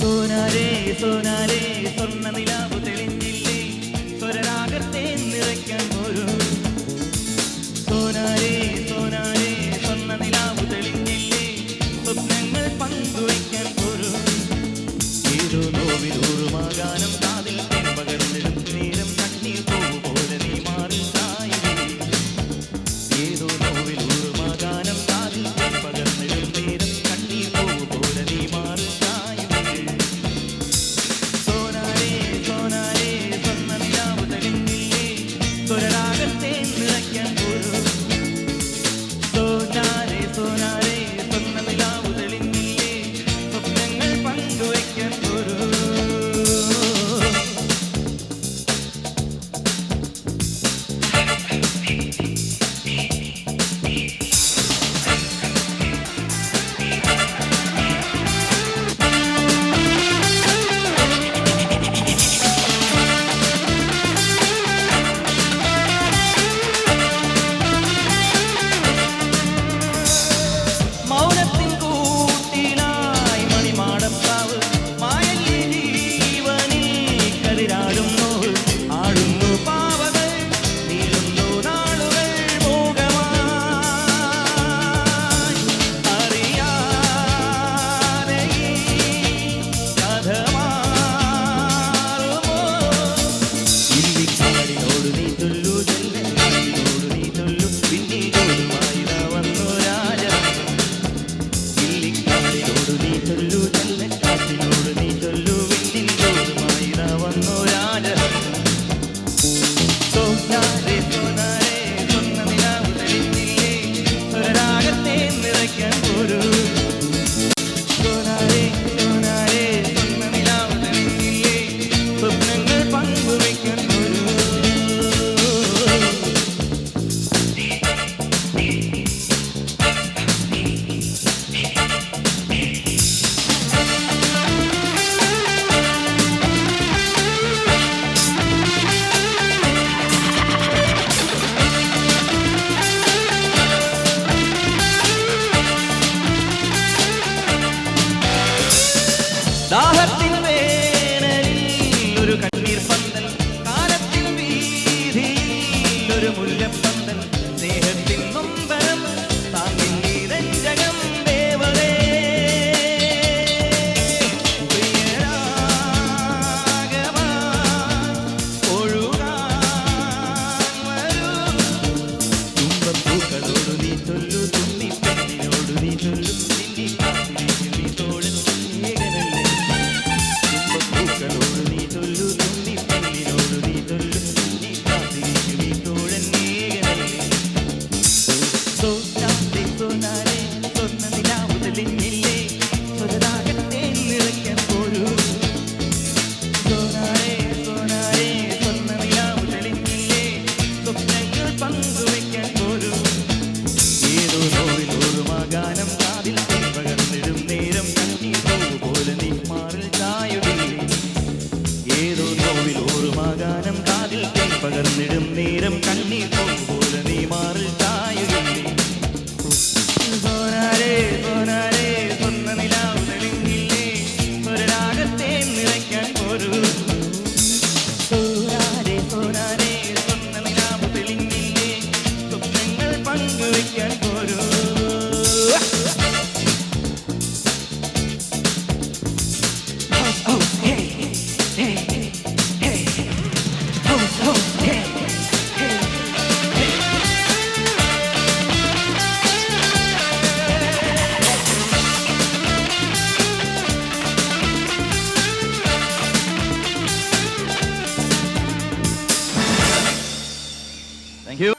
സോനാരേ സോനാരേ സ്വർണ്ണ നിലാവ് തെളിഞ്ഞില്ലേ സ്വരരാഗത്തെ നിറയ്ക്കാൻ പോരൂ സോനാരേ സോനാരേ സ്വർണ്ണ നിലാവ് തെളിഞ്ഞില്ലേ സ്വപ്നങ്ങൾ പങ്കുവയ്ക്കാൻ പോരൂ ഏതോ നോവിലൂറുമാകാനം കാതിൽ പകർന്നിടും നേരം കണ്ണീർ പോവു പോലെ നീ മാറി ഏതോ നോവിലൂറുമാകാനം കാതിൽ പകർന്നിടും നേരം കണ്ണീർ പോവു പോലെ നീ മാറി സ്വരരാഗത്തെ നിറയ്ക്കാൻ പോരൂ സോനാരേ സോനാരേ സ്വർണ്ണ നിലാവ് തെളിഞ്ഞില്ലേ സ്വപ്നങ്ങൾ പങ്കുവയ്ക്കാൻ പോരൂ ദാഹത്തിൻ വേനലിൽ ഒരു കണ്ണീർ പന്തൽ കാലത്തിൻ വീതിയിൽ ഒരു മുല്ലപ്പന്തൽ സ്നേഹത്തിൻ നൊമ്പരം താങ്ങില്ലേ രഞ്ജകം ദേവതേ ഒഴുകാൻ വരൂ തുമ്പപ്പൂക്കളോടു നീ ചൊല്ലു തുന്നിപ്പെണ്ണിനോടു നീ ചൊല്ലു നിന്നെ കാത്തിരിക്കും നീ തോളിൽ പകർന്നിടും നേരം കണ്ണീർ പോലെ നീ മാറിൽ ചായുകില്ലേ സോനാരേ സോനാരേ സ്വർണ്ണ നിലാവ് തെളിഞ്ഞില്ലേ സ്വരരാഗത്തെ നിറയ്ക്കാൻ പോരൂ സോനാരേ സോനാരേ സ്വർണ്ണ നിലാവ് തെളിഞ്ഞില്ലേ സ്വപ്നങ്ങൾ പങ്കുവയ്ക്കാൻ പോരൂ Thank you.